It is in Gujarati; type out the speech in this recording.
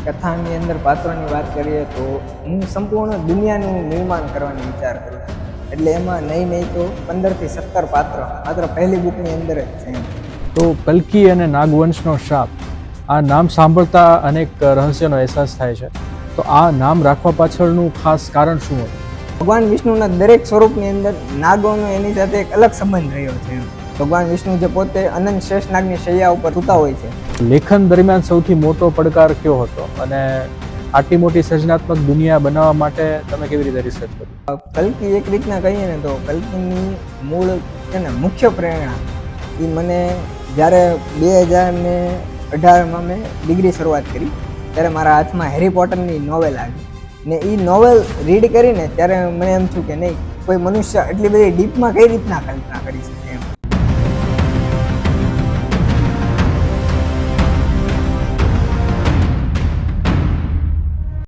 કથાની અંદર પાત્રોની વાત કરીએ તો હું સંપૂર્ણ દુનિયાનું નિર્માણ કરવાનો વિચાર કરું છું. એટલે એમાં નહીં તો 15 થી 17 પાત્ર માત્ર પહેલી બુકની અંદર જ છે. તો કલ્કી અને નાગવંશનો શાપ, આ નામ સાંભળતા અનેક રહસ્યનો અહેસાસ થાય છે. તો આ નામ રાખવા પાછળનું ખાસ કારણ શું હતું? ભગવાન વિષ્ણુના દરેક સ્વરૂપની અંદર નાગોનો એની સાથે એક અલગ સંબંધ રહ્યો છે. ભગવાન વિષ્ણુ જે પોતે અનંત શેષ નાગની શૈયા ઉપર સૂતા હોય છે. લેખન દરમિયાન સૌથી મોટો પડકાર કયો હતો અને આટલી મોટી સર્જનાત્મક દુનિયા બનાવવા માટે તમે કેવી રીતે રિસર્ચ કરી? કલ્કી એક રીતના કહીએ ને તો કલ્કીની મૂળ છે ને મુખ્ય પ્રેરણા એ મને જ્યારે 2018માં મેં ડિગ્રી શરૂઆત કરી ત્યારે મારા હાથમાં હેરી પોટરની નોવેલ આવી ને એ નોવેલ રીડ કરીને ત્યારે મને એમ થયું કે નહીં, કોઈ મનુષ્ય એટલી બધી ડીપમાં કઈ રીતના કલ્પના કરી શકે.